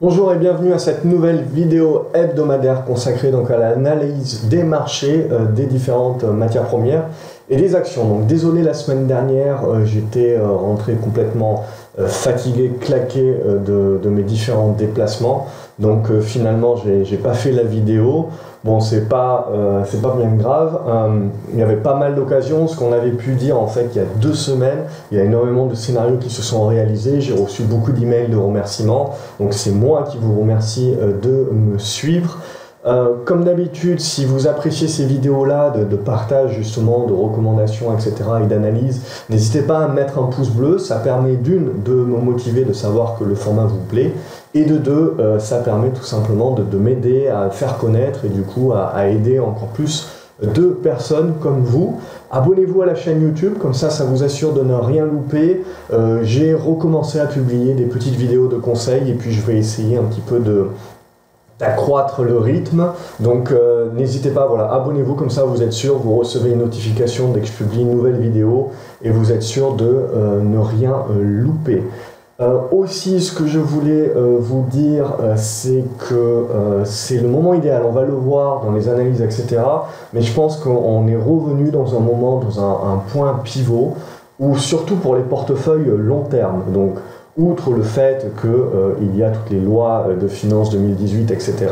Bonjour et bienvenue à cette nouvelle vidéo hebdomadaire consacrée donc à l'analyse des marchés des différentes matières premières et des actions. Donc désolé, la semaine dernière j'étais rentré complètement fatigué, claqué de mes différents déplacements. Donc finalement j'ai pas fait la vidéo. Bon, c'est pas bien grave. Il y avait pas mal d'occasions. Ce qu'on avait pu dire en fait il y a 2 semaines, il y a énormément de scénarios qui se sont réalisés. J'ai reçu beaucoup d'emails de remerciements. Donc c'est moi qui vous remercie de me suivre. Comme d'habitude, si vous appréciez ces vidéos-là de partage justement, de recommandations, etc. et d'analyse, n'hésitez pas à mettre un pouce bleu. Ça permet d'une, de me motiver, de savoir que le format vous plaît, et de deux, ça permet tout simplement de m'aider à faire connaître et du coup à aider encore plus de personnes comme vous. Abonnez-vous à la chaîne YouTube, comme ça vous assure de ne rien louper. J'ai recommencé à publier des petites vidéos de conseils et puis je vais essayer un petit peu d'accroître le rythme, donc n'hésitez pas, voilà, abonnez-vous, comme ça vous êtes sûr, vous recevez une notification dès que je publie une nouvelle vidéo et vous êtes sûr de ne rien louper. Aussi, ce que je voulais vous dire, c'est que c'est le moment idéal, on va le voir dans les analyses, etc. Mais je pense qu'on est revenu dans un moment, dans un point pivot, où surtout pour les portefeuilles long terme, donc outre le fait qu'il y a toutes les lois de finances 2018, etc.,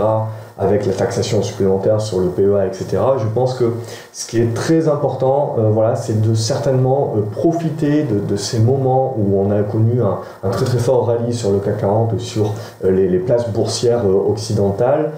avec la taxation supplémentaire sur le PEA, etc., je pense que ce qui est très important, voilà, c'est de certainement profiter de ces moments où on a connu un très très fort rallye sur le CAC 40, sur les places boursières occidentales,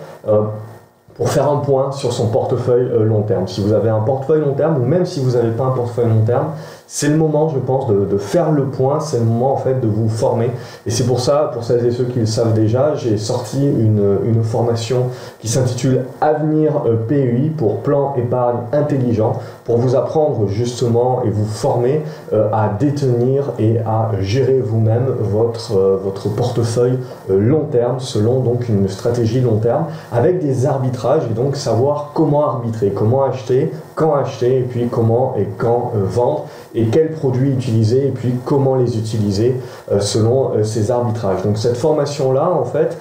pour faire un point sur son portefeuille long terme. Si vous avez un portefeuille long terme, ou même si vous n'avez pas un portefeuille long terme, c'est le moment, je pense, de faire le point, c'est le moment en fait de vous former. Et c'est pour ça, pour celles et ceux qui le savent déjà, j'ai sorti une formation qui s'intitule Avenir PEI pour plan épargne intelligent, pour vous apprendre justement et vous former à détenir et à gérer vous-même votre portefeuille long terme, selon donc une stratégie long terme, avec des arbitrages, et donc savoir comment arbitrer, comment acheter, quand acheter, et puis comment et quand vendre, et quels produits utiliser, et puis comment les utiliser selon ces arbitrages. Donc cette formation-là, en fait,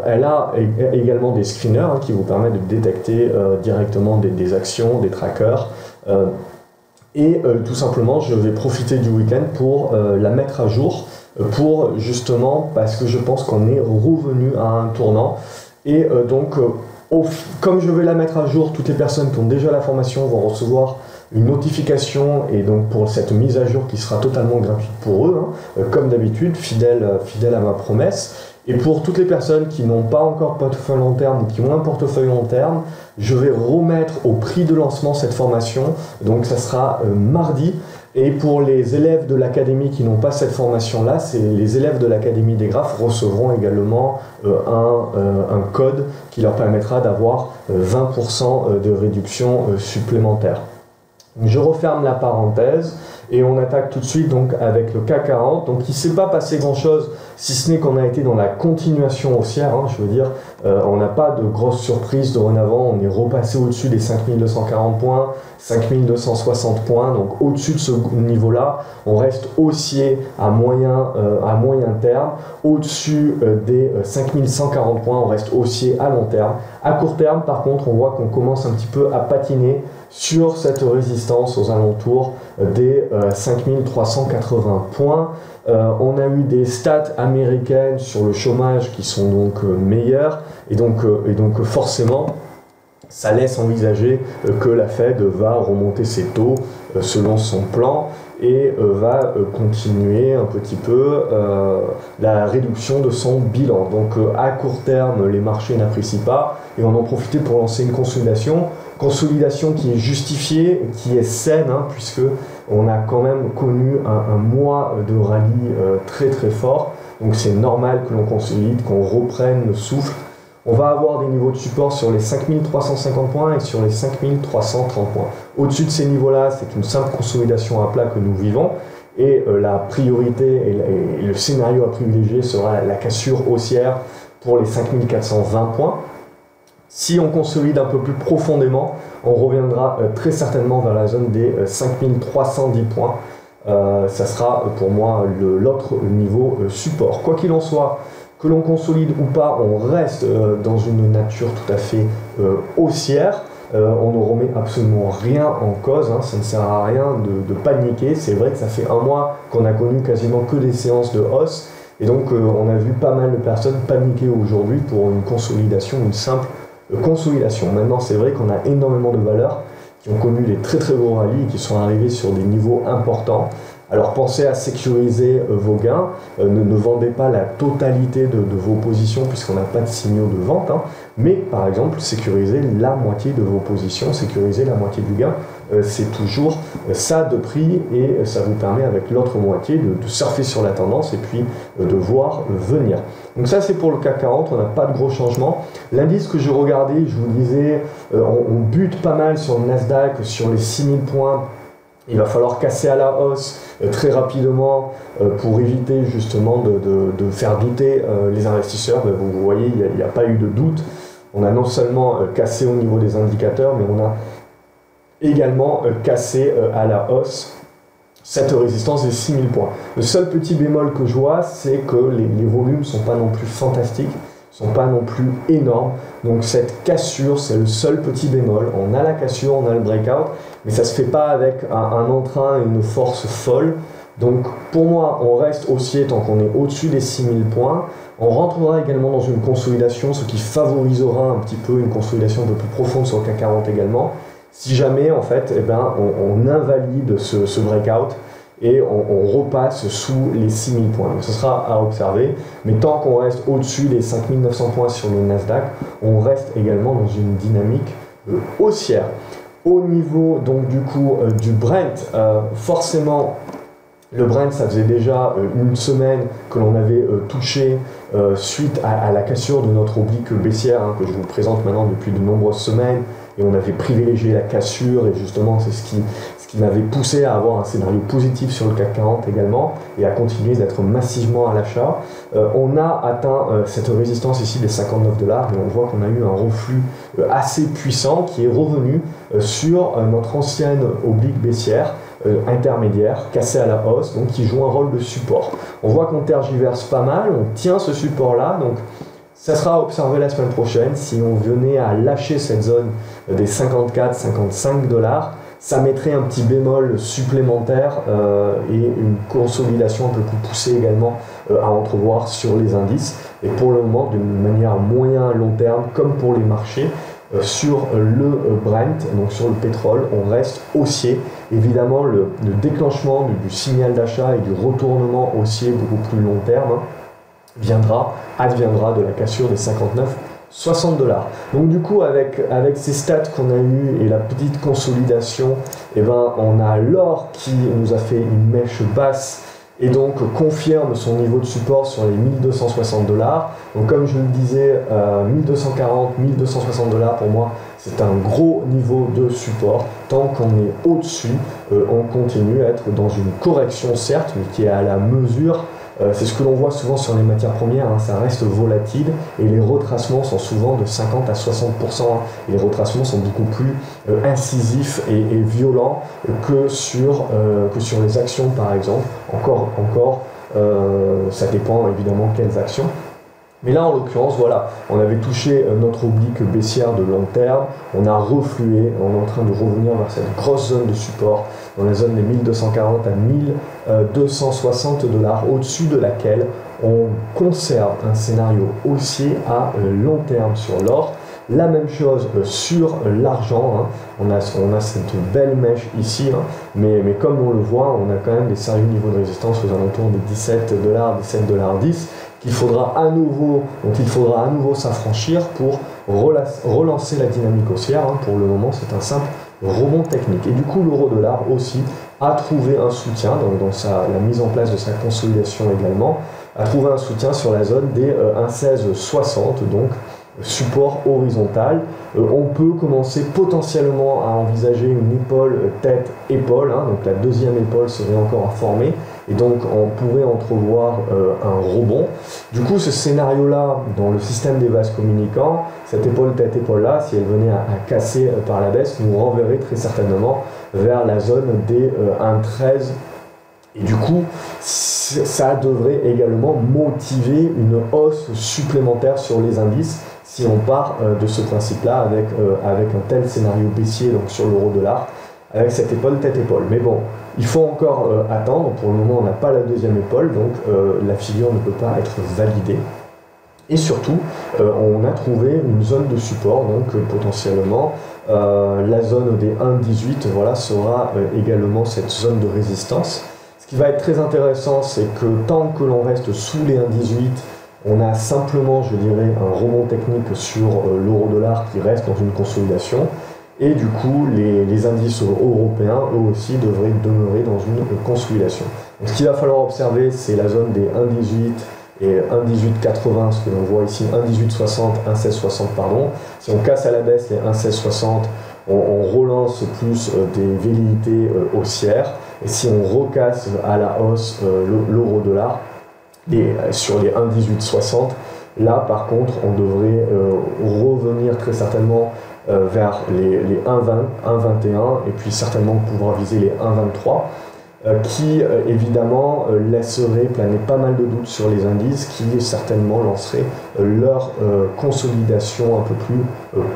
elle a également des screeners qui vous permettent de détecter directement des actions, des trackers, et tout simplement, je vais profiter du week-end pour la mettre à jour, pour justement, parce que je pense qu'on est revenu à un tournant, et donc comme je vais la mettre à jour, toutes les personnes qui ont déjà la formation vont recevoir une notification, et donc pour cette mise à jour qui sera totalement gratuite pour eux, comme d'habitude, fidèle à ma promesse. Et pour toutes les personnes qui n'ont pas encore portefeuille long terme ou qui ont un portefeuille long terme, je vais remettre au prix de lancement cette formation, donc ça sera mardi. Et pour les élèves de l'académie qui n'ont pas cette formation-là, les élèves de l'académie des graphes recevront également un code qui leur permettra d'avoir 20% de réduction supplémentaire. Je referme la parenthèse et on attaque tout de suite donc avec le CAC 40. Donc il ne s'est pas passé grand chose, si ce n'est qu'on a été dans la continuation haussière, je veux dire, on n'a pas de grosses surprises dorénavant, on est repassé au-dessus des 5240 points, 5260 points, donc au-dessus de ce niveau-là, on reste haussier à moyen terme, au-dessus des 5140 points, on reste haussier à long terme. À court terme, par contre, on voit qu'on commence un petit peu à patiner sur cette résistance aux alentours des 5380 points. On a eu des stats américaines sur le chômage qui sont donc meilleures, et donc forcément ça laisse envisager que la Fed va remonter ses taux selon son plan et va continuer un petit peu la réduction de son bilan. Donc à court terme, les marchés n'apprécient pas, et on en profite pour lancer une consolidation qui est justifiée, qui est saine, puisque on a quand même connu un mois de rallye très très fort, donc c'est normal que l'on consolide, qu'on reprenne le souffle. On va avoir des niveaux de support sur les 5350 points et sur les 5330 points. Au-dessus de ces niveaux-là, c'est une simple consolidation à plat que nous vivons, et la priorité et le scénario à privilégier sera la cassure haussière pour les 5420 points. Si on consolide un peu plus profondément, on reviendra très certainement vers la zone des 5310 points. Ça sera pour moi l'autre niveau support. Quoi qu'il en soit, Que l'on consolide ou pas, on reste dans une nature tout à fait haussière. On ne remet absolument rien en cause, hein, ça ne sert à rien de paniquer. C'est vrai que ça fait un mois qu'on a connu quasiment que des séances de hausse, et donc on a vu pas mal de personnes paniquer aujourd'hui pour une consolidation, une simple consolidation. Maintenant, c'est vrai qu'on a énormément de valeurs qui ont connu des très très gros rallyes et qui sont arrivés sur des niveaux importants. Alors pensez à sécuriser vos gains, ne vendez pas la totalité de vos positions puisqu'on n'a pas de signaux de vente, hein, mais par exemple sécuriser la moitié de vos positions, sécuriser la moitié du gain, c'est toujours ça de prix et ça vous permet avec l'autre moitié de surfer sur la tendance et puis de voir venir. Donc ça c'est pour le CAC 40, on n'a pas de gros changements. L'indice que je regardais, je vous disais, on bute pas mal sur le Nasdaq, sur les 6000 points. Il va falloir casser à la hausse très rapidement pour éviter justement de faire douter les investisseurs. Vous voyez, il n'y a pas eu de doute. On a non seulement cassé au niveau des indicateurs, mais on a également cassé à la hausse cette résistance des 6000 points. Le seul petit bémol que je vois, c'est que les volumes ne sont pas non plus fantastiques, ne sont pas non plus énormes. Donc cette cassure, c'est le seul petit bémol. On a la cassure, on a le breakout, mais ça ne se fait pas avec un entrain et une force folle. Donc pour moi, on reste haussier tant qu'on est au-dessus des 6000 points. On rentrera également dans une consolidation, ce qui favorisera un petit peu une consolidation un peu plus profonde sur le CAC 40 également. Si jamais, en fait, eh ben, on invalide ce breakout et on repasse sous les 6000 points. Donc ce sera à observer, mais tant qu'on reste au-dessus des 5900 points sur le Nasdaq, on reste également dans une dynamique haussière. Au niveau donc du coup du Brent, forcément le Brent, ça faisait déjà une semaine que l'on avait touché suite à la cassure de notre oblique baissière, hein, que je vous présente maintenant depuis de nombreuses semaines, et on avait privilégié la cassure, et justement c'est ce qui m'avait poussé à avoir un scénario positif sur le CAC 40 également, et à continuer d'être massivement à l'achat. On a atteint cette résistance ici des 59 $, et on voit qu'on a eu un reflux assez puissant qui est revenu sur notre ancienne oblique baissière, intermédiaire, cassé à la hausse, donc qui joue un rôle de support. On voit qu'on tergiverse pas mal, on tient ce support-là, donc ça sera à observer la semaine prochaine. Si on venait à lâcher cette zone des 54-55 $, ça mettrait un petit bémol supplémentaire et une consolidation un peu plus poussée également à entrevoir sur les indices. Et pour le moment, d'une manière moyen à long terme, comme pour les marchés, sur le Brent, donc sur le pétrole, on reste haussier. Évidemment, le déclenchement du signal d'achat et du retournement haussier beaucoup plus long terme adviendra de la cassure des 59-60 $. Donc du coup, avec ces stats qu'on a eu et la petite consolidation, eh ben, on a l'or qui nous a fait une mèche basse et donc confirme son niveau de support sur les 1260 $. Donc comme je le disais, 1240, 1260 $ pour moi, c'est un gros niveau de support. Tant qu'on est au-dessus, on continue à être dans une correction certes, mais qui est à la mesure. C'est ce que l'on voit souvent sur les matières premières, hein, ça reste volatile et les retracements sont souvent de 50 à 60%. Et les retracements sont beaucoup plus incisifs et violents que sur les actions par exemple. Encore, ça dépend évidemment quelles actions. Mais là, en l'occurrence, voilà, on avait touché notre oblique baissière de long terme, on a reflué, on est en train de revenir vers cette grosse zone de support, dans la zone des 1240 à 1260 $, au-dessus de laquelle on conserve un scénario haussier à long terme sur l'or. La même chose sur l'argent, hein. On a cette belle mèche ici, hein. mais comme on le voit, on a quand même des sérieux niveaux de résistance aux alentours des 17 $, 17,10 $, dont il faudra à nouveau s'affranchir pour relancer la dynamique haussière, hein. Pour le moment, c'est un simple rebond technique. Et du coup, l'euro-dollar aussi a trouvé un soutien dans la mise en place de sa consolidation également, a trouvé un soutien sur la zone des 1,1660, donc support horizontal. On peut commencer potentiellement à envisager une épaule tête-épaule, hein, donc la deuxième épaule serait encore à former, et donc on pourrait entrevoir un rebond. Du coup, ce scénario-là, dans le système des vases communicants, cette épaule tête-épaule-là, si elle venait à casser par la baisse, nous renverrait très certainement vers la zone des 1,13 Et du coup, ça devrait également motiver une hausse supplémentaire sur les indices si on part de ce principe-là avec un tel scénario baissier donc sur l'euro-dollar, avec cette épaule tête-épaule. Mais bon, il faut encore attendre. Pour le moment, on n'a pas la deuxième épaule, donc la figure ne peut pas être validée. Et surtout, on a trouvé une zone de support, donc potentiellement la zone des 1,18 voilà, sera également cette zone de résistance. Ce qui va être très intéressant, c'est que tant que l'on reste sous les 1,18, on a simplement, je dirais, un rebond technique sur l'euro-dollar qui reste dans une consolidation. Et du coup, les indices européens, eux aussi, devraient demeurer dans une consolidation. Donc, ce qu'il va falloir observer, c'est la zone des 1,18 et 1,1880, ce que l'on voit ici, 1,1860, 1,1660, pardon. Si on casse à la baisse les 1,1660, on relance plus des velléités haussières. Et si on recasse à la hausse l'euro-dollar, sur les 1,1860, là par contre on devrait revenir très certainement vers les 1,20, 1,21 et puis certainement pouvoir viser les 1,23 qui évidemment laisserait planer pas mal de doutes sur les indices qui certainement lanceraient leur consolidation un peu plus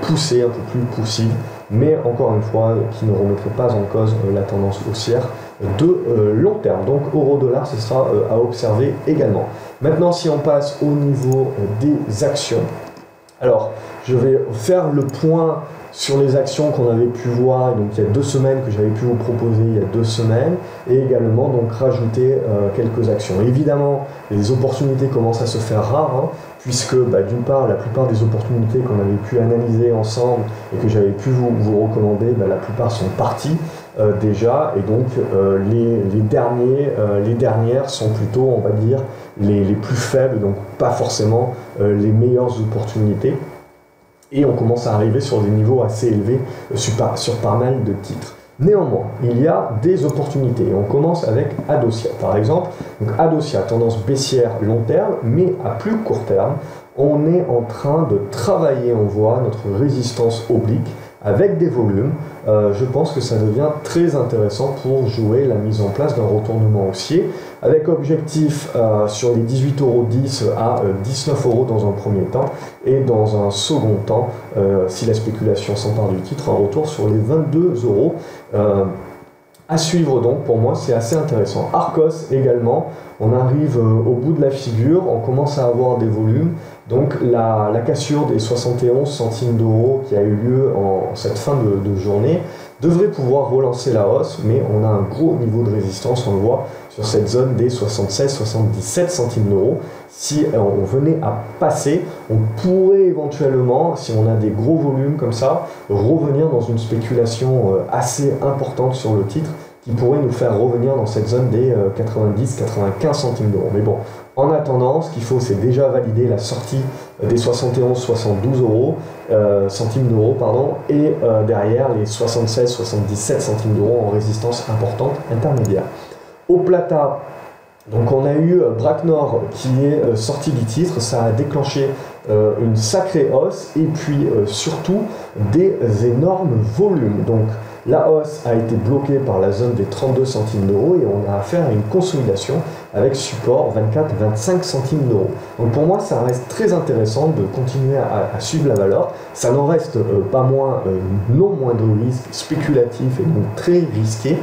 poussée, un peu plus poussive, mais encore une fois qui ne remettrait pas en cause la tendance haussière de long terme. Donc euro-dollar, ce sera à observer également. Maintenant, si on passe au niveau des actions, alors je vais faire le point sur les actions qu'on avait pu voir donc il y a 2 semaines, que j'avais pu vous proposer il y a 2 semaines, et également donc rajouter quelques actions. Évidemment, les opportunités commencent à se faire rares, hein, puisque d'une part, la plupart des opportunités qu'on avait pu analyser ensemble et que j'avais pu vous recommander, la plupart sont parties déjà, et donc les dernières sont plutôt, on va dire, les plus faibles, donc pas forcément les meilleures opportunités. Et on commence à arriver sur des niveaux assez élevés sur pas mal de titres. Néanmoins, il y a des opportunités. On commence avec Adocia, par exemple. Donc Adocia, tendance baissière long terme, mais à plus court terme, on est en train de travailler, on voit, notre résistance oblique avec des volumes. Je pense que ça devient très intéressant pour jouer la mise en place d'un retournement haussier, avec objectif sur les 18,10 € à 19 € dans un premier temps, et dans un second temps, si la spéculation s'empare du titre, un retour sur les 22 €. À suivre donc, pour moi, c'est assez intéressant. Arcos également, on arrive au bout de la figure, on commence à avoir des volumes. Donc la cassure des 71 centimes d'euros qui a eu lieu en cette fin de journée devrait pouvoir relancer la hausse, mais on a un gros niveau de résistance, on le voit, sur cette zone des 76-77 centimes d'euros. Si on venait à passer, on pourrait éventuellement, si on a des gros volumes comme ça, revenir dans une spéculation assez importante sur le titre, qui pourrait nous faire revenir dans cette zone des 90-95 centimes d'euros. Mais bon, en attendant, ce qu'il faut, c'est déjà valider la sortie des 71-72 centimes d'euros, et derrière les 76-77 centimes d'euros en résistance importante intermédiaire. Au Plata, donc on a eu Bracknor qui est sorti du titre, ça a déclenché une sacrée hausse et puis surtout des énormes volumes. Donc la hausse a été bloquée par la zone des 32 centimes d'euros et on a affaire à une consolidation avec support 24-25 centimes d'euros. Donc pour moi, ça reste très intéressant de continuer à suivre la valeur. Ça n'en reste pas moins, non moins de risque spéculatif et donc très risqué.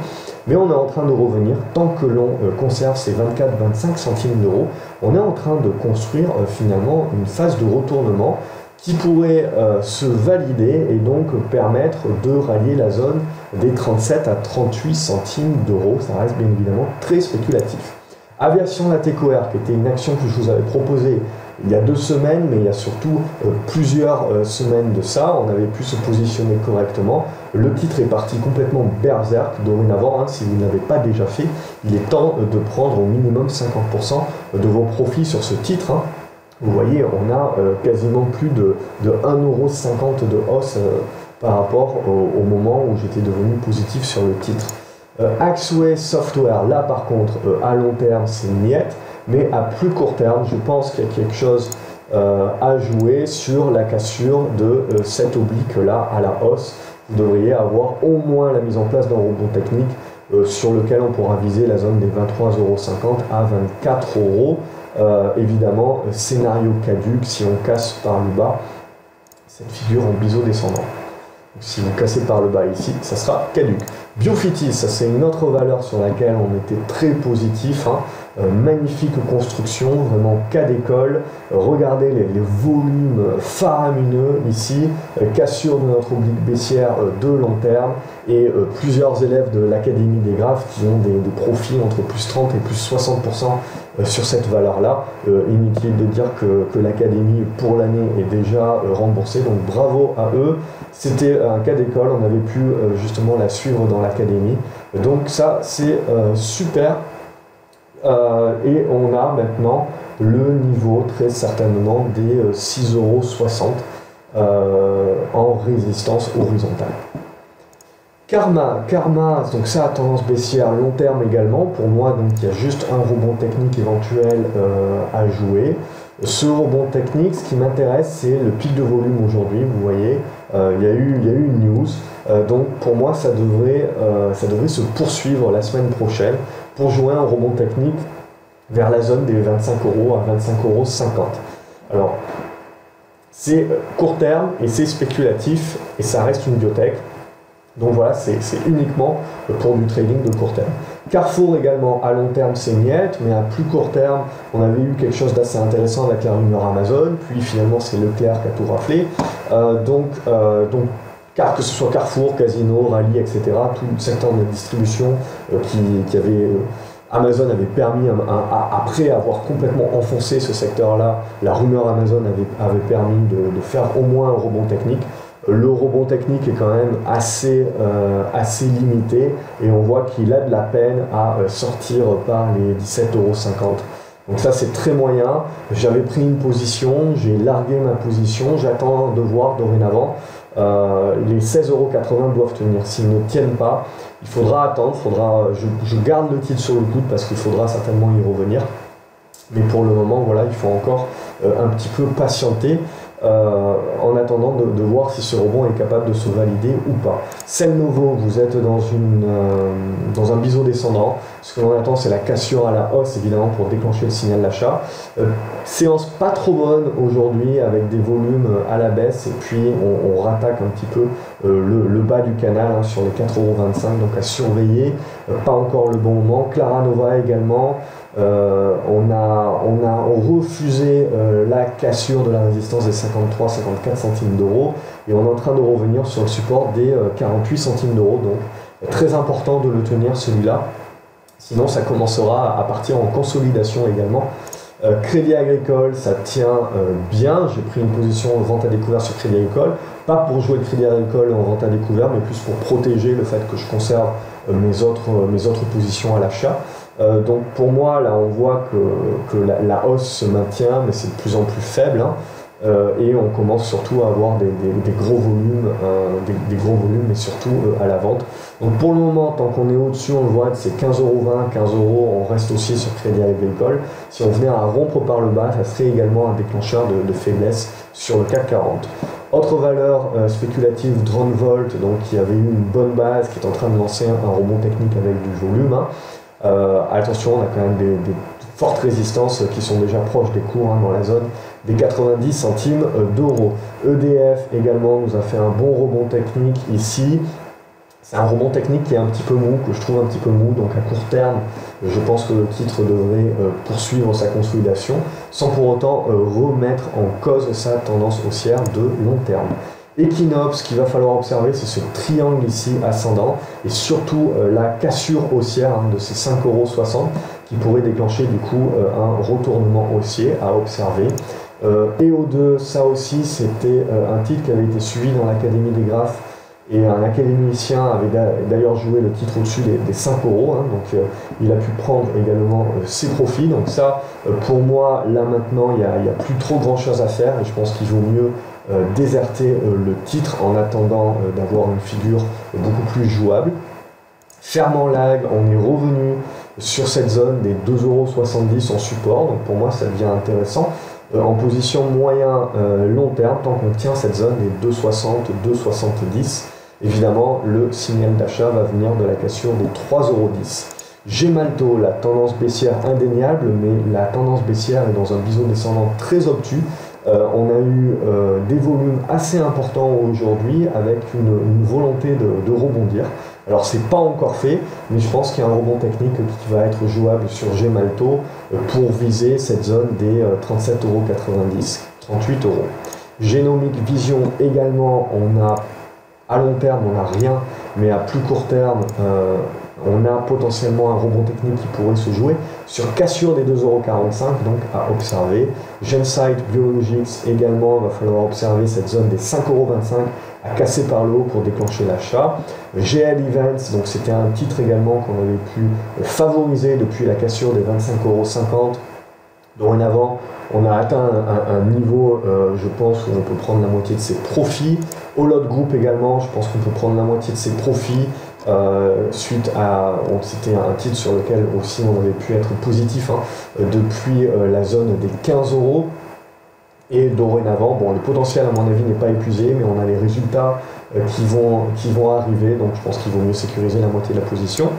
Mais on est en train de revenir, tant que l'on conserve ces 24-25 centimes d'euros, on est en train de construire finalement une phase de retournement qui pourrait se valider et donc permettre de rallier la zone des 37 à 38 centimes d'euros. Ça reste bien évidemment très spéculatif. Aviation Latécoère, qui était une action que je vous avais proposée il y a 2 semaines, mais il y a surtout plusieurs semaines de ça, on avait pu se positionner correctement. Le titre est parti complètement berserk dorénavant, si vous n'avez pas déjà fait, il est temps de prendre au minimum 50% de vos profits sur ce titre. Vous voyez, on a quasiment plus de 1,50 € de hausse par rapport au moment où j'étais devenu positif sur le titre. Axway Software, là par contre, à long terme, c'est niette, mais à plus court terme, je pense qu'il y a quelque chose à jouer sur la cassure de cette oblique-là à la hausse. Vous devriez avoir au moins la mise en place d'un rebond technique sur lequel on pourra viser la zone des 23,50 € à 24 €. Évidemment, scénario caduc si on casse par le bas cette figure en biseau descendant. Donc, si vous cassez par le bas ici, ça sera caduc. Biofitis, ça c'est une autre valeur sur laquelle on était très positif. Magnifique construction, vraiment cas d'école. Regardez les volumes faramineux ici, cassure de notre oblique baissière de long terme et plusieurs élèves de l'Académie des Graphes qui ont des profits entre plus 30 et plus 60% sur cette valeur-là. Inutile de dire que l'Académie pour l'année est déjà remboursée, donc bravo à eux. C'était un cas d'école, on avait pu justement la suivre dans l'Académie. Donc ça c'est super. Et on a maintenant le niveau très certainement des 6,60 € en résistance horizontale. Karma, donc ça a tendance baissière long terme également. Pour moi, donc il y a juste un rebond technique éventuel à jouer. Ce rebond technique, ce qui m'intéresse, c'est le pic de volume aujourd'hui. Vous voyez, il y a eu une news. Donc pour moi, ça devrait se poursuivre la semaine prochaine pour jouer un rebond technique vers la zone des 25 € à 25,50 €. Alors, c'est court terme et c'est spéculatif et ça reste une biotech. Donc voilà, c'est uniquement pour du trading de court terme. Carrefour également, à long terme c'est niet, mais à plus court terme, on avait eu quelque chose d'assez intéressant avec la rumeur Amazon, puis finalement c'est Leclerc qui a tout raflé. Car que ce soit Carrefour, Casino, Rallye, etc., tout le secteur de la distribution qui avait... Amazon avait permis, après avoir complètement enfoncé ce secteur-là, la rumeur Amazon avait permis de faire au moins un rebond technique. Le rebond technique est quand même assez limité et on voit qu'il a de la peine à sortir par les 17,50 €. Donc ça c'est très moyen. J'avais pris une position, j'ai largué ma position, j'attends de voir dorénavant. Les 16,80 € doivent tenir. S'ils ne tiennent pas, il faudra attendre, je garde le titre sur le coude parce qu'il faudra certainement y revenir. Mais pour le moment, voilà, il faut encore un petit peu patienter en attendant de voir si ce rebond est capable de se valider ou pas. Cellnovo, vous êtes dans un biseau descendant. Ce que l'on attend, c'est la cassure à la hausse, évidemment, pour déclencher le signal d'achat. Séance pas trop bonne aujourd'hui, avec des volumes à la baisse, et puis on rattaque un petit peu le bas du canal sur les 4,25 €, donc à surveiller. Pas encore le bon moment. Clara Nova également. On a refusé la cassure de la résistance des 53-54 centimes d'euros et on est en train de revenir sur le support des 48 centimes d'euros, donc très important de le tenir celui-là, sinon ça commencera à partir en consolidation également. Crédit Agricole, ça tient bien, j'ai pris une position en vente à découvert sur Crédit Agricole, pas pour jouer le Crédit Agricole en vente à découvert, mais plus pour protéger le fait que je conserve mes autres positions à l'achat. Donc pour moi, là on voit que la hausse se maintient, mais c'est de plus en plus faible, et on commence surtout à avoir des gros volumes, mais surtout à la vente. Donc pour le moment, tant qu'on est au-dessus, on le voit, c'est 15,20 €, 15 €, on reste aussi sur Crédit Agricole. Si on venait à rompre par le bas, ça serait également un déclencheur de faiblesse sur le CAC 40. Autre valeur spéculative, DroneVolt, donc qui avait eu une bonne base, qui est en train de lancer un rebond technique avec du volume. Attention, on a quand même des fortes résistances qui sont déjà proches des cours dans la zone des 90 centimes d'euros. EDF également nous a fait un bon rebond technique ici. C'est un rebond technique qui est un petit peu mou, que je trouve un petit peu mou, donc à court terme, je pense que le titre devrait poursuivre sa consolidation, sans pour autant remettre en cause sa tendance haussière de long terme. Equinox, ce qu'il va falloir observer, c'est ce triangle ici ascendant, et surtout la cassure haussière de ces 5,60 € qui pourrait déclencher du coup un retournement haussier à observer. EO2, ça aussi, c'était un titre qui avait été suivi dans l'Académie des Graphes, et un académicien avait d'ailleurs joué le titre au-dessus des 5 €, donc il a pu prendre également ses profits. Donc ça, pour moi, là maintenant, il n'y a plus trop grand chose à faire, et je pense qu'il vaut mieux déserter le titre en attendant d'avoir une figure beaucoup plus jouable. Fermement lag, on est revenu sur cette zone des 2,70 € en support, donc pour moi ça devient intéressant. En position moyen long terme, tant qu'on tient cette zone des 2,60, 2,70, Évidemment, le signal d'achat va venir de la cassure des 3,10 €. Gemalto, la tendance baissière indéniable, mais la tendance baissière est dans un biseau descendant très obtus. On a eu des volumes assez importants aujourd'hui avec une volonté de rebondir. Alors c'est pas encore fait, mais je pense qu'il y a un rebond technique qui va être jouable sur Gemalto pour viser cette zone des 37,90 €, 38 €. Genomic Vision également, on a à long terme on n'a rien, mais à plus court terme on a potentiellement un rebond technique qui pourrait se jouer sur cassure des 2,45 €, donc à observer. Gensight Biologics également, il va falloir observer cette zone des 5,25 € à casser par le haut pour déclencher l'achat. GL Events, donc c'était un titre également qu'on avait pu favoriser depuis la cassure des 25,50 €. Dorénavant, on a atteint un niveau, je pense, où on peut prendre la moitié de ses profits. Holod Group également, je pense qu'on peut prendre la moitié de ses profits. Suite à, c'était un titre sur lequel aussi on avait pu être positif depuis la zone des 15 €. Et dorénavant, bon, le potentiel à mon avis n'est pas épuisé, mais on a les résultats qui vont arriver, donc je pense qu'il vaut mieux sécuriser la moitié de la position.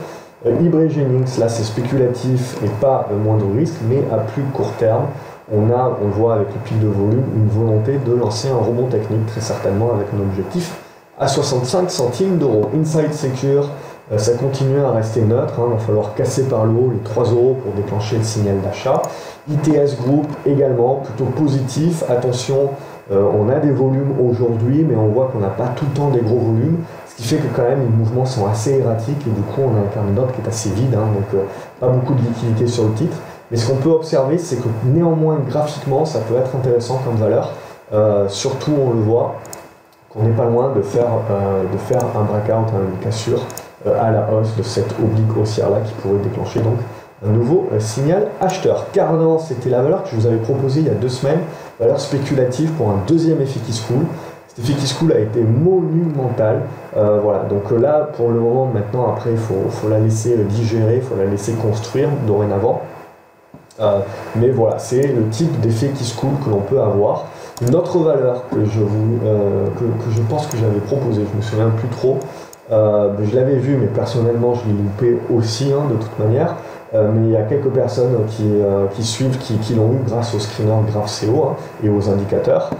Ibrejenics, là c'est spéculatif et pas moins de risque, mais à plus court terme, on le voit avec le pic de volume, une volonté de lancer un rebond technique, très certainement avec un objectif à 65 centimes d'euros. Inside Secure, ça continue à rester neutre, il va falloir casser par le haut les 3 € pour déclencher le signal d'achat. ITS Group également, plutôt positif, attention, on a des volumes aujourd'hui, mais on voit qu'on n'a pas tout le temps des gros volumes, ce qui fait que quand même les mouvements sont assez erratiques et du coup on a un carnet d'ordre qui est assez vide, donc pas beaucoup de liquidité sur le titre. Mais ce qu'on peut observer, c'est que néanmoins graphiquement ça peut être intéressant comme valeur, surtout on le voit, qu'on n'est pas loin de faire un breakout, une cassure à la hausse de cette oblique haussière là qui pourrait déclencher donc un nouveau signal acheteur. Cardan, c'était la valeur que je vous avais proposée il y a 2 semaines, valeur spéculative pour un deuxième effet qui se coule. Cet effet qui se coule a été monumental. Voilà, donc là pour le moment maintenant après il faut la laisser digérer, il faut la laisser construire dorénavant. Mais voilà, c'est le type d'effet qui se coule que l'on peut avoir. Une autre valeur que je pense que j'avais proposée, je me souviens plus trop, je l'avais vu mais personnellement je l'ai loupé aussi de toute manière, mais il y a quelques personnes qui suivent, qui l'ont eu grâce au screener GraphCO et aux indicateurs,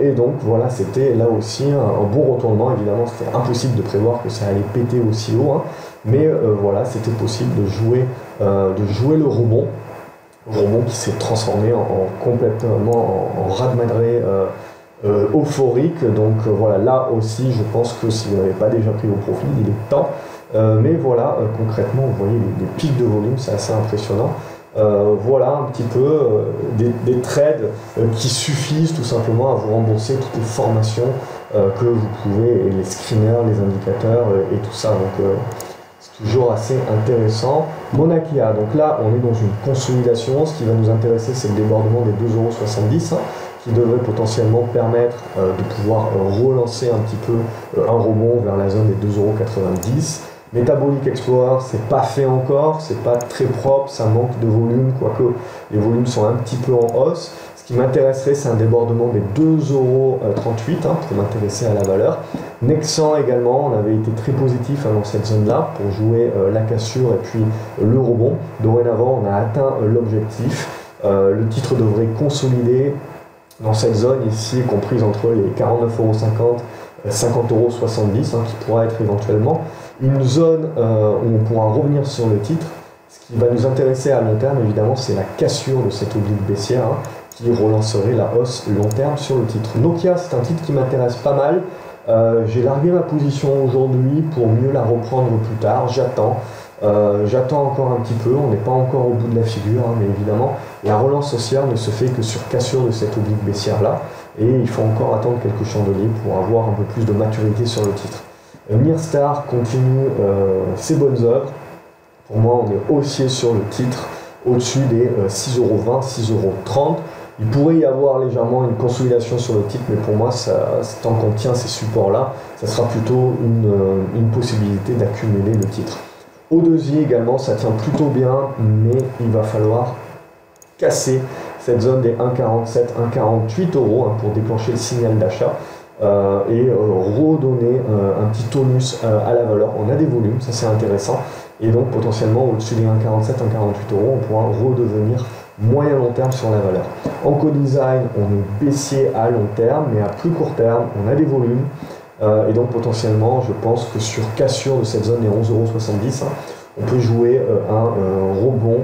et donc voilà, c'était là aussi un bon retournement. Évidemment c'était impossible de prévoir que ça allait péter aussi haut, mais voilà, c'était possible de jouer le rebond qui s'est transformé complètement en raz-de-marée euphorique. Donc voilà, là aussi je pense que si vous n'avez pas déjà pris vos profits, il est temps. Mais voilà, concrètement vous voyez les pics de volume, c'est assez impressionnant. Voilà un petit peu des trades qui suffisent tout simplement à vous rembourser toutes les formations que vous pouvez, et les screeners, les indicateurs et tout ça. Donc c'est toujours assez intéressant. Monakia, donc là on est dans une consolidation. Ce qui va nous intéresser, c'est le débordement des 2,70 € qui devrait potentiellement permettre de pouvoir relancer un petit peu un rebond vers la zone des 2,90 €. Metabolic Explorer, c'est pas fait encore, c'est pas très propre, ça manque de volume, quoique les volumes sont un petit peu en hausse. Ce qui m'intéresserait, c'est un débordement des 2,38 € pour m'intéresser à la valeur. Nexan également, on avait été très positif dans cette zone-là pour jouer la cassure et puis le rebond. Dorénavant, on a atteint l'objectif. Le titre devrait consolider dans cette zone ici, comprise entre les 49,50 € et 50,70 € qui pourra être éventuellement une zone où on pourra revenir sur le titre. Ce qui va nous intéresser à long terme, évidemment, c'est la cassure de cette oblique baissière qui relancerait la hausse long terme sur le titre. Nokia, c'est un titre qui m'intéresse pas mal. J'ai largué ma position aujourd'hui pour mieux la reprendre plus tard. J'attends encore un petit peu, on n'est pas encore au bout de la figure, mais évidemment, la relance haussière ne se fait que sur cassure de cette oblique baissière-là, et il faut encore attendre quelques chandeliers pour avoir un peu plus de maturité sur le titre. Mirstar continue ses bonnes œuvres. Pour moi, on est haussier sur le titre au-dessus des 6,20 €, 6,30 €. Il pourrait y avoir légèrement une consolidation sur le titre, mais pour moi, tant qu'on tient ces supports-là, ça sera plutôt une possibilité d'accumuler le titre. Au-deuxième également, ça tient plutôt bien, mais il va falloir casser cette zone des 1,47, 1,48 € pour déclencher le signal d'achat. et redonner un petit tonus à la valeur. On a des volumes, ça c'est intéressant, et donc potentiellement au-dessus des 1,47, 1,48 euros, on pourra redevenir moyen long terme sur la valeur. En co-design, on est baissier à long terme, mais à plus court terme, on a des volumes, et donc potentiellement, je pense que sur cassure de cette zone des 11,70 euros, on peut jouer un rebond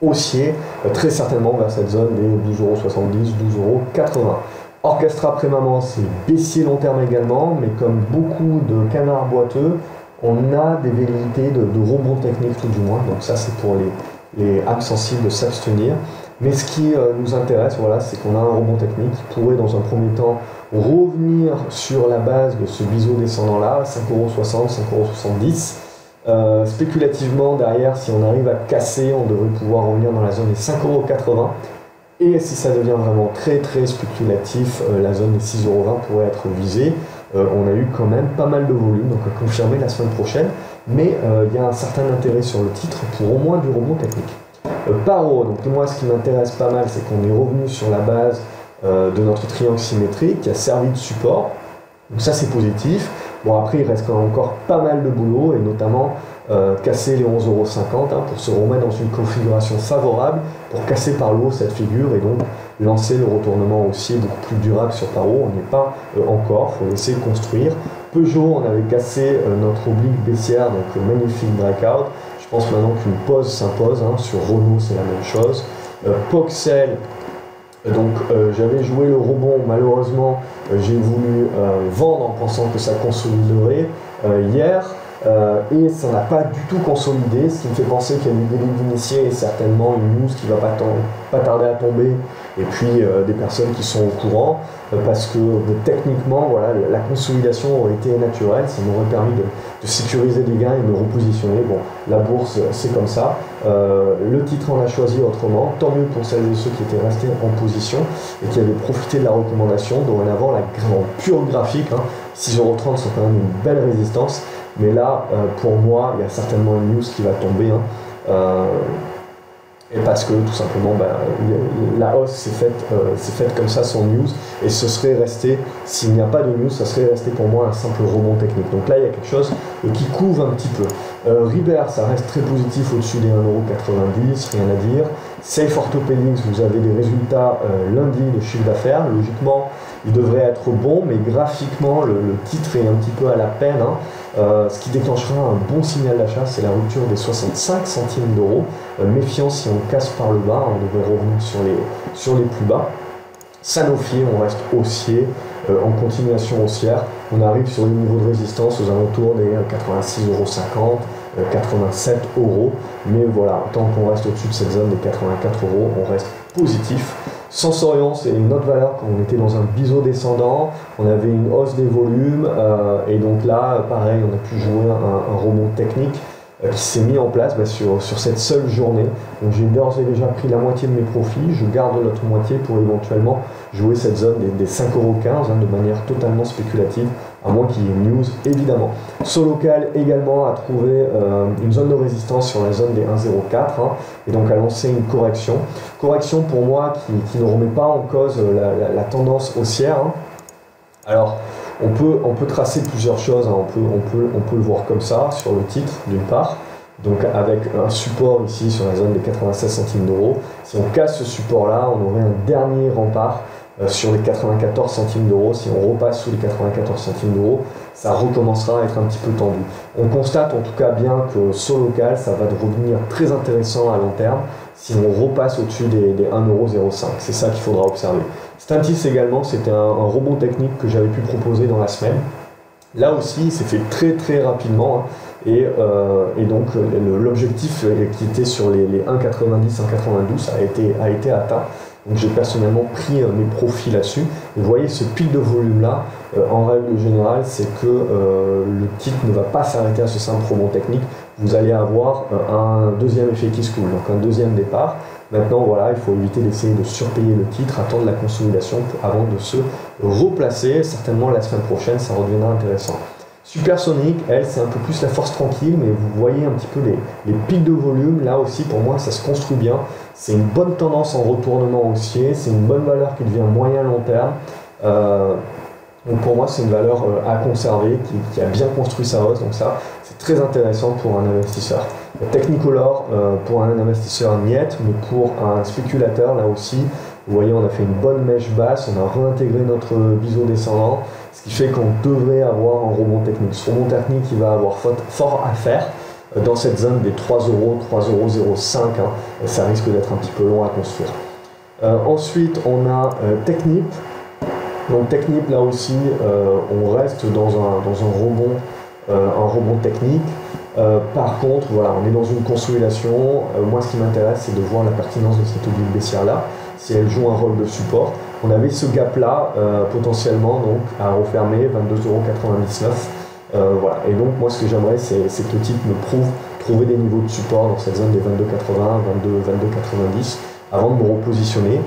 haussier, très certainement vers cette zone des 12,70 euros, 12,80 euros. Orchestra Prémaman, c'est baissier long terme également, mais comme beaucoup de canards boiteux, on a des velléités de rebond technique tout du moins, donc ça c'est pour les âmes sensibles de s'abstenir. Mais ce qui nous intéresse, voilà, c'est qu'on a un rebond technique qui pourrait dans un premier temps revenir sur la base de ce biseau descendant là, 5,60 €, 5,70 €. Spéculativement derrière, si on arrive à casser, on devrait pouvoir revenir dans la zone des 5,80 €. Et si ça devient vraiment très très spéculatif, la zone des 6,20 € pourrait être visée. On a eu quand même pas mal de volume, donc à confirmer la semaine prochaine. Mais il y a un certain intérêt sur le titre pour au moins du rebond technique. Paro, donc moi ce qui m'intéresse pas mal, c'est qu'on est revenu sur la base de notre triangle symétrique qui a servi de support. Donc ça c'est positif. Bon après il reste quand même encore pas mal de boulot et notamment casser les 11,50 € pour se remettre dans une configuration favorable pour casser par le haut cette figure et donc lancer le retournement haussier beaucoup plus durable sur Paro. On n'est pas encore, il faut laisser construire. Peugeot, on avait cassé notre oblique baissière, donc magnifique breakout. Je pense maintenant qu'une pause s'impose, sur Renault c'est la même chose. Poxel, donc j'avais joué le rebond, malheureusement j'ai voulu vendre en pensant que ça consoliderait hier. Et ça n'a pas du tout consolidé, ce qui me fait penser qu'il y a une délit d'initié et certainement une news qui va pas tarder à tomber, et puis des personnes qui sont au courant, parce que techniquement, voilà, la consolidation aurait été naturelle, ça m'aurait permis de sécuriser des gains et de me repositionner. Bon, la bourse, c'est comme ça. Le titre, on l'a choisi autrement, tant mieux pour celles et ceux qui étaient restés en position et qui avaient profité de la recommandation. Dorénavant, en pure graphique, 6,30 € sont quand même une belle résistance. Mais là, pour moi, il y a certainement une news qui va tomber. Et parce que tout simplement, la hausse s'est faite comme ça sans news. Et ce serait resté, s'il n'y a pas de news, ça serait resté pour moi un simple rebond technique. Donc là, il y a quelque chose qui couvre un petit peu. Ribert, ça reste très positif au-dessus des 1,90 €, rien à dire. Safe Orthopedics, vous avez des résultats lundi de chiffre d'affaires. Logiquement, il devrait être bon, mais graphiquement, le titre est un petit peu à la peine. Ce qui déclenchera un bon signal d'achat, c'est la rupture des 65 centimes d'euros. Méfiant si on casse par le bas, on devrait revenir sur les plus bas. Sanofi, on reste haussier, en continuation haussière. On arrive sur les niveaux de résistance aux alentours des 86,50 €, 87 €. Mais voilà, tant qu'on reste au-dessus de cette zone des 84 €, on reste positif. Sensorion, c'est une autre valeur quand on était dans un biseau descendant, on avait une hausse des volumes, et donc là, pareil, on a pu jouer un rebond technique qui s'est mis en place sur cette seule journée. Donc j'ai d'ores et déjà pris la moitié de mes profits, je garde l'autre moitié pour éventuellement jouer cette zone des 5,15 € de manière totalement spéculative, à moins qu'il y ait une news évidemment. Solocal également a trouvé une zone de résistance sur la zone des 1,04 €, et donc a lancé une correction. Correction pour moi qui ne remet pas en cause la tendance haussière. Alors on peut tracer plusieurs choses, on peut le voir comme ça sur le titre d'une part, donc avec un support ici sur la zone des 96 centimes d'euros. Si on casse ce support là, on aurait un dernier rempart sur les 94 centimes d'euros. Si on repasse sous les 94 centimes d'euros, ça recommencera à être un petit peu tendu. On constate en tout cas bien que Solocal, ça va devenir très intéressant à long terme si on repasse au-dessus des 1,05 €. C'est ça qu'il faudra observer. Stentis également, c'était un rebond technique que j'avais pu proposer dans la semaine. Là aussi, il s'est fait très très rapidement, et donc l'objectif qui était sur les 1,90, 1,92 a été atteint. Donc j'ai personnellement pris mes profits là-dessus. Vous voyez ce pic de volume là, en règle générale, c'est que le titre ne va pas s'arrêter à ce simple rebond technique. Vous allez avoir un deuxième effet qui se coule, donc un deuxième départ. Maintenant, voilà, il faut éviter d'essayer de surpayer le titre, attendre la consolidation avant de se replacer. Certainement, la semaine prochaine, ça redeviendra intéressant. Supersonic, elle, c'est un peu plus la force tranquille, mais vous voyez un petit peu les pics de volume. Là aussi, pour moi, ça se construit bien. C'est une bonne tendance en retournement haussier. C'est une bonne valeur qui devient moyen-long terme. Donc pour moi, c'est une valeur à conserver, qui a bien construit sa hausse, donc ça, c'est très intéressant pour un investisseur. Technicolor, pour un investisseur niet, mais pour un spéculateur, là aussi, vous voyez, on a fait une bonne mèche basse, on a réintégré notre biseau descendant, ce qui fait qu'on devrait avoir un rebond technique. Ce rebond technique, il va avoir fort à faire dans cette zone des 3 euros, 3,05 €, hein, ça risque d'être un petit peu long à construire. Ensuite, on a Technip. Donc Technip, là aussi, on reste dans un rebond technique. Par contre, voilà, on est dans une consolidation. Moi, ce qui m'intéresse, c'est de voir la pertinence de cette oblique baissière-là, si elle joue un rôle de support. On avait ce gap-là, potentiellement, donc, à refermer, 22,99 €. Voilà. Et donc, moi, ce que j'aimerais, c'est que le titre me prouve trouver des niveaux de support dans cette zone des 22,80, 22,90 avant de me repositionner.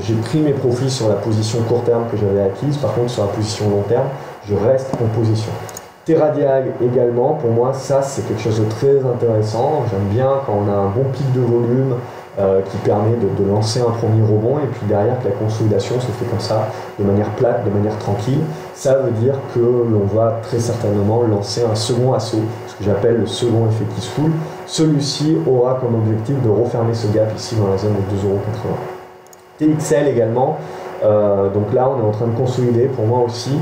J'ai pris mes profits sur la position court terme que j'avais acquise. Par contre, sur la position long terme, je reste en position. Terradiag également, pour moi, ça c'est quelque chose de très intéressant. J'aime bien quand on a un bon pic de volume qui permet de lancer un premier rebond et puis derrière que la consolidation se fait comme ça, de manière plate, de manière tranquille. Ça veut dire que l'on va très certainement lancer un second assaut, ce que j'appelle le second effet qui se foule. Celui-ci aura comme objectif de refermer ce gap ici dans la zone de 2,80 €. TXL également, donc là on est en train de consolider, pour moi aussi,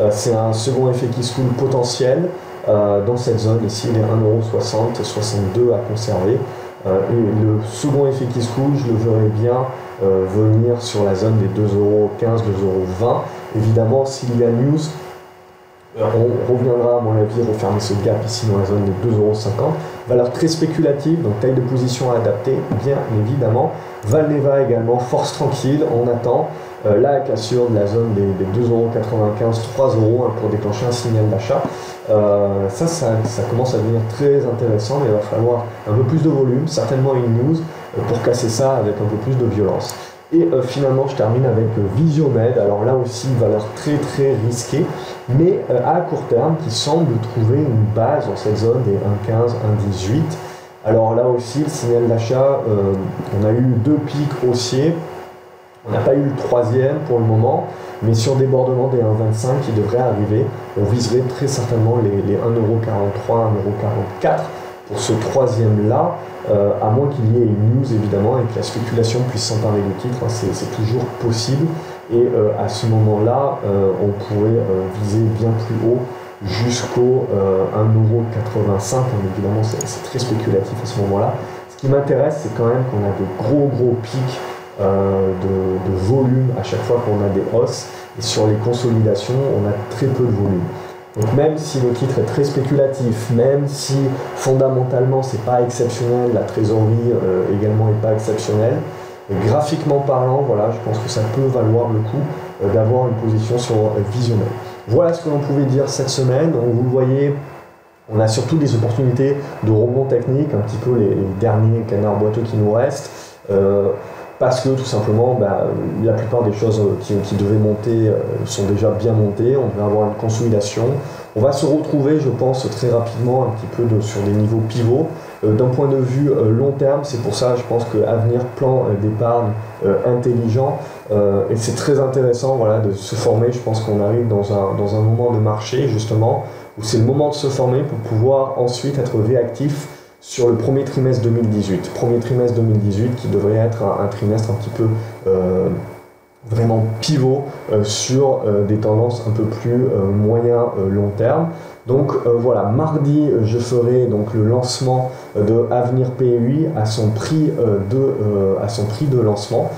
c'est un second effet qui se foule potentiel dans cette zone ici, les 1,60 €, 62 à conserver. Et le second effet qui se foule, je le verrai bien venir sur la zone des 2,15 €, 2,20 €. Évidemment, s'il y a news, on reviendra à mon avis refermer ce gap ici dans la zone des 2,50 €. Valeur très spéculative, donc taille de position à adapter, bien évidemment. Valneva également, force tranquille, on attend. Là, la cassure de la zone des 2,95 €, 3 € pour déclencher un signal d'achat. Ça commence à devenir très intéressant, mais il va falloir un peu plus de volume, certainement une news, pour casser ça avec un peu plus de violence. Et finalement, je termine avec Visiomed. Alors là aussi, une valeur très très risquée, mais à court terme, qui semble trouver une base dans cette zone des 1,15, 1,18. Alors là aussi, le signal d'achat, on a eu 2 pics haussiers. On n'a pas eu le troisième pour le moment, mais sur débordement des 1,25 qui devrait arriver, on viserait très certainement les 1,43 €, 1,44 € pour ce troisième-là, à moins qu'il y ait une news évidemment et que la spéculation puisse s'emparer du titre, hein, c'est toujours possible. Et à ce moment-là, on pourrait viser bien plus haut jusqu'au 1,85 €. Évidemment, c'est très spéculatif à ce moment-là. Ce qui m'intéresse, c'est quand même qu'on a de gros pics de volume à chaque fois qu'on a des hausses, et sur les consolidations on a très peu de volume. Donc même si le titre est très spéculatif, même si fondamentalement c'est pas exceptionnel, la trésorerie également est pas exceptionnelle, graphiquement parlant, voilà, je pense que ça peut valoir le coup d'avoir une position sur Visiomed. Voilà ce que l'on pouvait dire cette semaine. Donc vous le voyez, on a surtout des opportunités de rebond technique, un petit peu les derniers canards boiteux qui nous restent. Parce que tout simplement, la plupart des choses qui devaient monter sont déjà bien montées, on devrait avoir une consolidation. On va se retrouver, je pense, très rapidement un petit peu sur des niveaux pivots. D'un point de vue long terme, c'est pour ça, je pense qu'Avenir plan d'épargne intelligent, et c'est très intéressant, voilà, de se former. Je pense qu'on arrive dans un moment de marché, justement, où c'est le moment de se former pour pouvoir ensuite être réactif sur le premier trimestre 2018. Premier trimestre 2018 qui devrait être un trimestre un petit peu vraiment pivot sur des tendances un peu plus moyen-long terme. Donc voilà, mardi, je ferai donc le lancement de Avenir PUI à son prix de lancement.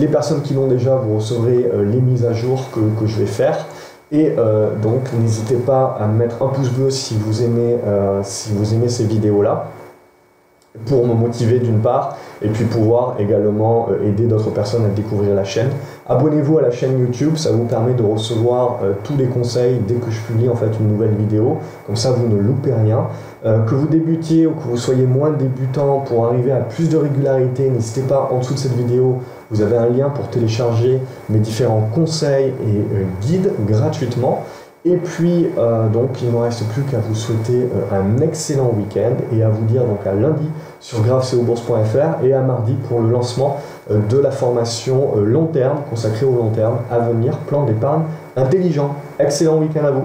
Les personnes qui l'ont déjà, vous recevrez les mises à jour que je vais faire. Et donc n'hésitez pas à mettre un pouce bleu si vous aimez ces vidéos-là, pour me motiver d'une part, et puis pouvoir également aider d'autres personnes à découvrir la chaîne. Abonnez-vous à la chaîne YouTube, ça vous permet de recevoir tous les conseils dès que je publie en fait une nouvelle vidéo, comme ça vous ne loupez rien. Que vous débutiez ou que vous soyez moins débutant, pour arriver à plus de régularité, n'hésitez pas, en dessous de cette vidéo, vous avez un lien pour télécharger mes différents conseils et guides gratuitement. Et puis, donc, il ne me reste plus qu'à vous souhaiter un excellent week-end et à vous dire donc à lundi sur gravecobourse.fr et à mardi pour le lancement de la formation long terme consacrée au long terme, à venir, plan d'épargne intelligent. Excellent week-end à vous.